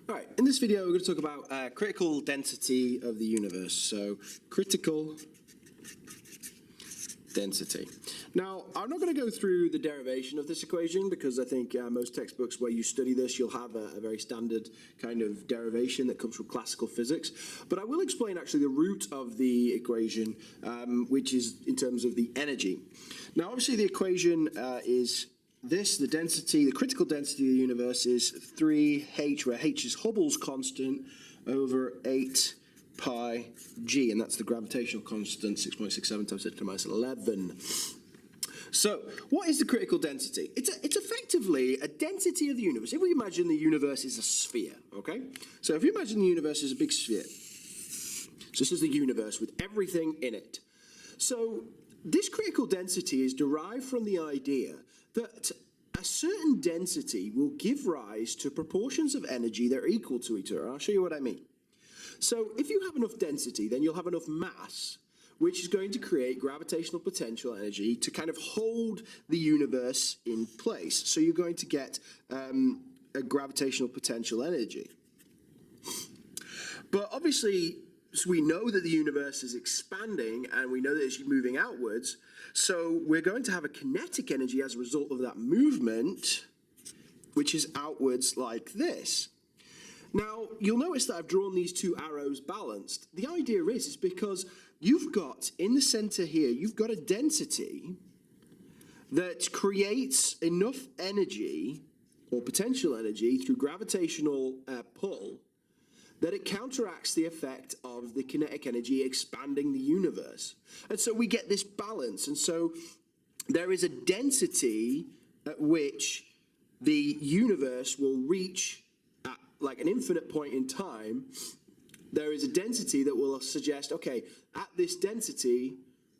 All right, in this video, we're going to talk about critical density of the universe. So, critical density. Now, I'm not going to go through the derivation of this equation because I think most textbooks where you study this, you'll have a very standard kind of derivation that comes from classical physics. But I will explain actually the root of the equation, which is in terms of the energy. Now, obviously, the equation is this, the density, the critical density of the universe is 3h, where h is Hubble's constant, over 8 pi g, and that's the gravitational constant, 6.67 times 10 to the minus 11. So, what is the critical density? It's effectively a density of the universe. If we imagine the universe is a sphere, okay? So if you imagine the universe is a big sphere, so this is the universe with everything in it. So this critical density is derived from the idea that a certain density will give rise to proportions of energy that are equal to each other. I'll show you what I mean. So if you have enough density, then you'll have enough mass, which is going to create gravitational potential energy to kind of hold the universe in place. So you're going to get a gravitational potential energy. But obviously, so we know that the universe is expanding and we know that it's moving outwards. So we're going to have a kinetic energy as a result of that movement, which is outwards like this. Now, you'll notice that I've drawn these two arrows balanced. The idea is because you've got, in the center here, you've got a density that creates enough energy, or potential energy, through gravitational pull, that it counteracts the effect of the kinetic energy expanding the universe. And so we get this balance. And so there is a density at which the universe will reach at like an infinite point in time. There is a density that will suggest, okay, at this density,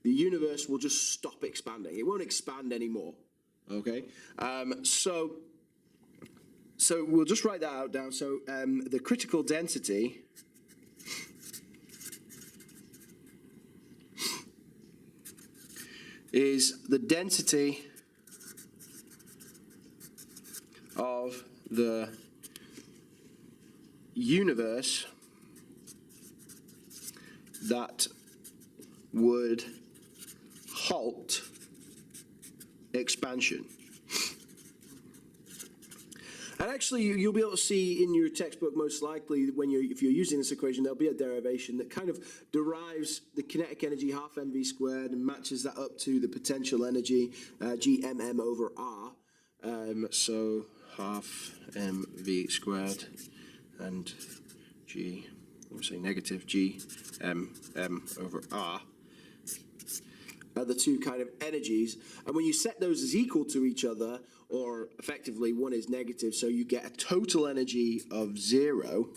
the universe will just stop expanding. It won't expand anymore, okay? So we'll just write that out down. So the critical density is the density of the universe that would halt expansion. And actually, you'll be able to see in your textbook, most likely, if you're using this equation, there'll be a derivation that kind of derives the kinetic energy half mv squared and matches that up to the potential energy, gmm over r. So half mv squared and we'll say negative gmm over r are the two kind of energies. And when you set those as equal to each other, or effectively one is negative, so you get a total energy of 0,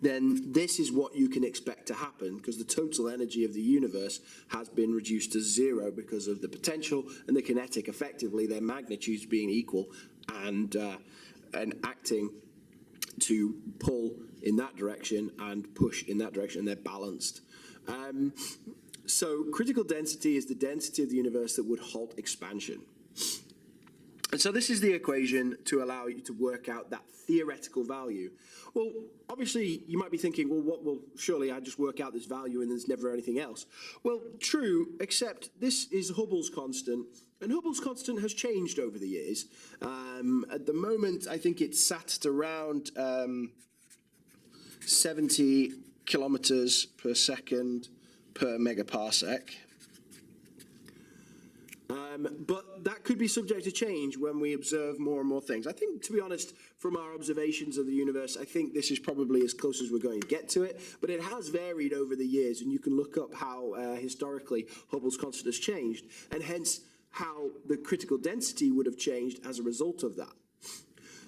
then this is what you can expect to happen, because the total energy of the universe has been reduced to 0 because of the potential and the kinetic, effectively their magnitudes being equal and acting to pull in that direction and push in that direction, and they're balanced. So critical density is the density of the universe that would halt expansion. And so this is the equation to allow you to work out that theoretical value. Well, obviously, you might be thinking, well, surely I just work out this value and there's never anything else. Well, true, except this is Hubble's constant, and Hubble's constant has changed over the years. At the moment, I think it's sat at around 70 kilometers per second per megaparsec. But that could be subject to change when we observe more and more things. I think, to be honest, from our observations of the universe, I think this is probably as close as we're going to get to it, but it has varied over the years, and you can look up how historically Hubble's constant has changed, and hence how the critical density would have changed as a result of that.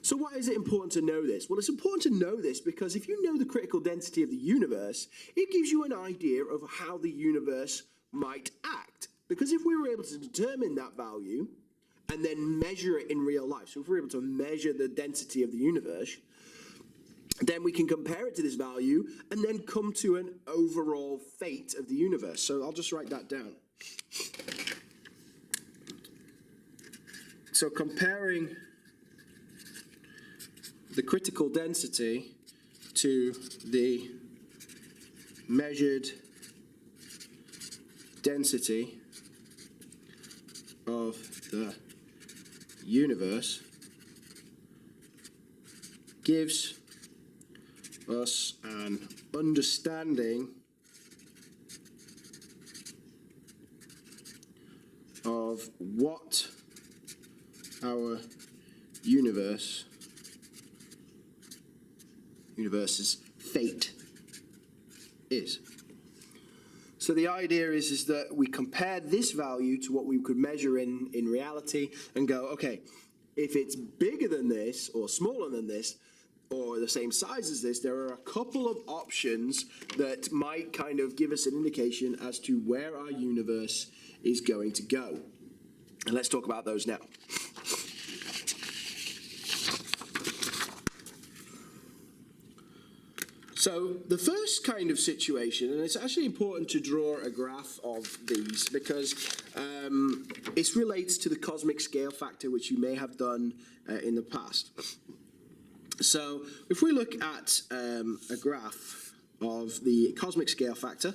So why is it important to know this? Well, it's important to know this because if you know the critical density of the universe, it gives you an idea of how the universe might act. Because if we were able to determine that value and then measure it in real life, so if we're able to measure the density of the universe, then we can compare it to this value and then come to an overall fate of the universe. So I'll just write that down. So comparing the critical density to the measured density of the universe gives us an understanding of what our universe's fate is. So the idea is that we compare this value to what we could measure in reality and go, okay, if it's bigger than this or smaller than this or the same size as this, there are a couple of options that might kind of give us an indication as to where our universe is going to go. And let's talk about those now. So the first kind of situation, and it's actually important to draw a graph of these because it relates to the cosmic scale factor, which you may have done in the past. So if we look at a graph of the cosmic scale factor,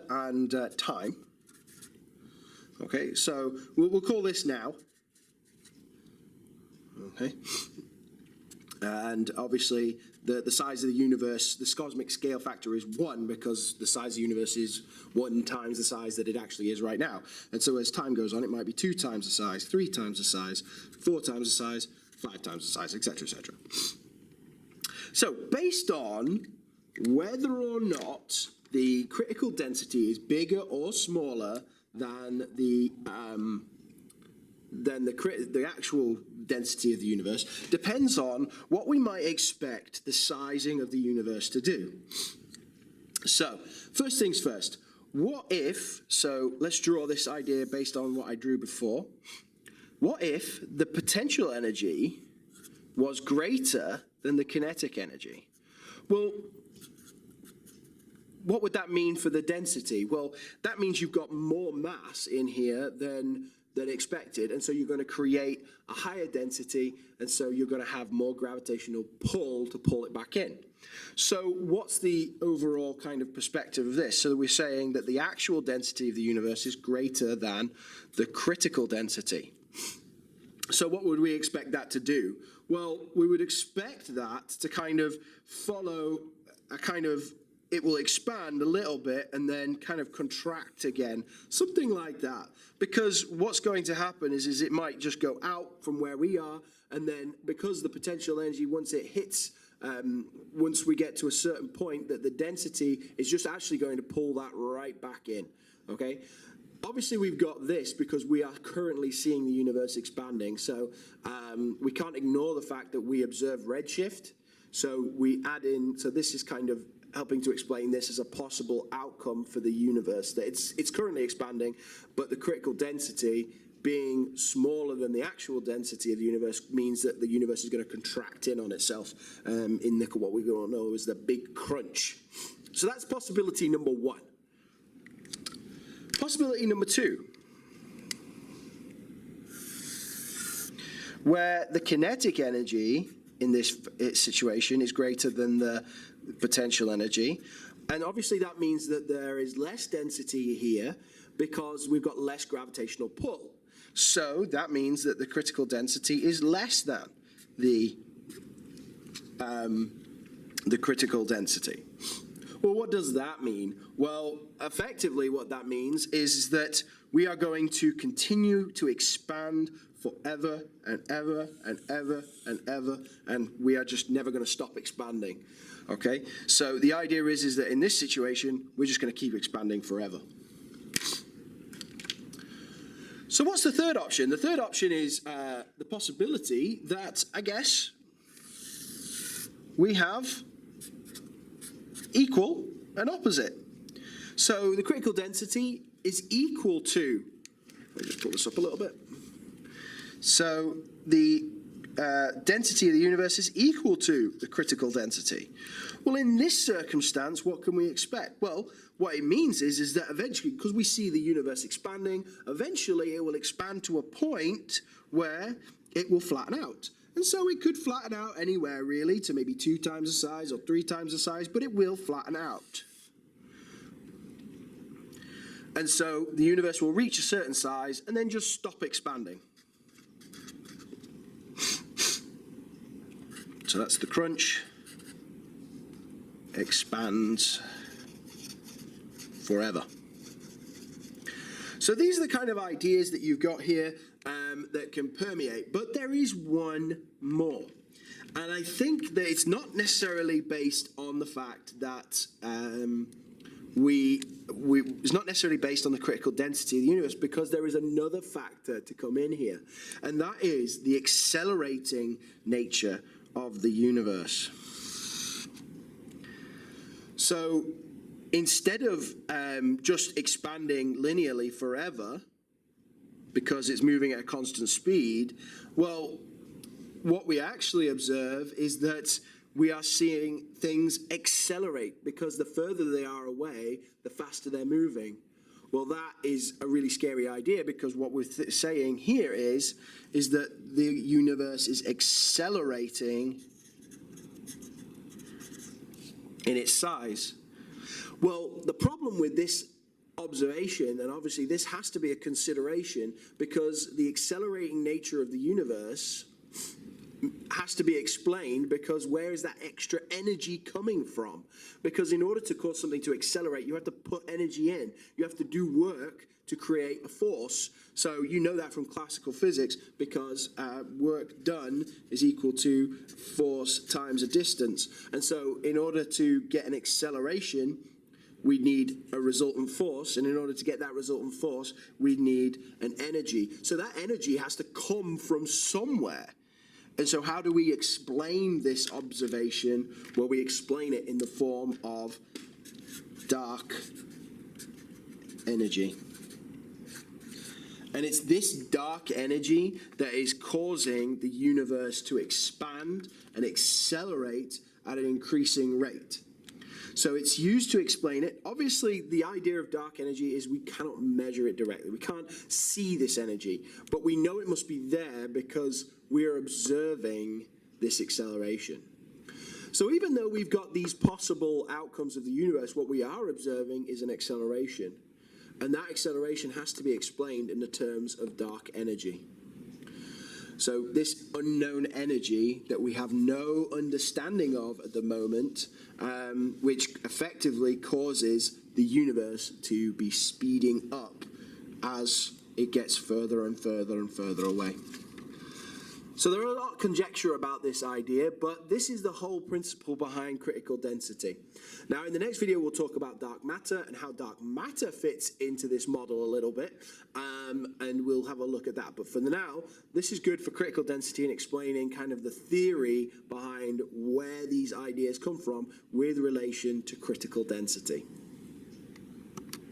and time. Okay, so we'll call this now. Okay, and obviously the size of the universe, this cosmic scale factor is 1 because the size of the universe is 1 times the size that it actually is right now. And so as time goes on, it might be 2 times the size, 3 times the size, 4 times the size, 5 times the size, etc., etc. So based on whether or not the critical density is bigger or smaller than the actual density of the universe, depends on what we might expect the sizing of the universe to do. So, first things first, what if, so let's draw this idea based on what I drew before. What if the potential energy was greater than the kinetic energy? Well, what would that mean for the density? Well, that means you've got more mass in here than expected, and so you're going to create a higher density, and so you're going to have more gravitational pull to pull it back in. So what's the overall kind of perspective of this? So we're saying that the actual density of the universe is greater than the critical density. So what would we expect that to do? Well, we would expect that to kind of follow a kind of, it will expand a little bit and then kind of contract again, something like that. Because what's going to happen is it might just go out from where we are, and then because the potential energy, once it hits, once we get to a certain point, that the density is just actually going to pull that right back in, okay? Obviously, we've got this because we are currently seeing the universe expanding, so we can't ignore the fact that we observe redshift. So we add in, so this is kind of helping to explain this as a possible outcome for the universe, that it's currently expanding, but the critical density being smaller than the actual density of the universe means that the universe is going to contract in on itself in what we all know as the big crunch. So that's possibility number 1. Possibility number 2, where the kinetic energy in this situation is greater than the potential energy. And obviously that means that there is less density here because we've got less gravitational pull. So that means that the critical density is less than the critical density. Well, what does that mean? Well, effectively what that means is that we are going to continue to expand forever and ever and ever and ever, and we are just never going to stop expanding. Okay, so the idea is that in this situation, we're just going to keep expanding forever. So what's the third option? The third option is the possibility that, I guess, we have equal and opposite. So the critical density is equal to, let me just pull this up a little bit. So the density of the universe is equal to the critical density. Well, in this circumstance, what can we expect? Well, what it means is that eventually, because we see the universe expanding, eventually it will expand to a point where it will flatten out. And so it could flatten out anywhere, really, to maybe 2 times the size or 3 times the size, but it will flatten out. And so the universe will reach a certain size and then just stop expanding. So that's the crunch. Expands forever. So these are the kind of ideas that you've got here that can permeate. But there is one more. And I think that it's not necessarily based on the fact that it's not necessarily based on the critical density of the universe, because there is another factor to come in here. And that is the accelerating nature of the universe. So instead of just expanding linearly forever because it's moving at a constant speed, well, what we actually observe is that we are seeing things accelerate, because the further they are away, the faster they're moving. Well, that is a really scary idea, because what we're saying here is that the universe is accelerating in its size. Well, the problem with this observation, and obviously this has to be a consideration, because the accelerating nature of the universe has to be explained, because where is that extra energy coming from? Because in order to cause something to accelerate, you have to put energy in. You have to do work to create a force. So you know that from classical physics, because work done is equal to force times a distance. And so in order to get an acceleration, we need a resultant force, and in order to get that resultant force, we need an energy. So that energy has to come from somewhere. And so how do we explain this observation? Well, we explain it in the form of dark energy. And it's this dark energy that is causing the universe to expand and accelerate at an increasing rate. So it's used to explain it. Obviously, the idea of dark energy is we cannot measure it directly. We can't see this energy, but we know it must be there because we're observing this acceleration. So even though we've got these possible outcomes of the universe, what we are observing is an acceleration. And that acceleration has to be explained in the terms of dark energy. So this unknown energy that we have no understanding of at the moment, which effectively causes the universe to be speeding up as it gets further and further and further away. So there are a lot of conjecture about this idea, but this is the whole principle behind critical density. Now, in the next video, we'll talk about dark matter and how dark matter fits into this model a little bit, and we'll have a look at that. But for now, this is good for critical density and explaining kind of the theory behind where these ideas come from with relation to critical density.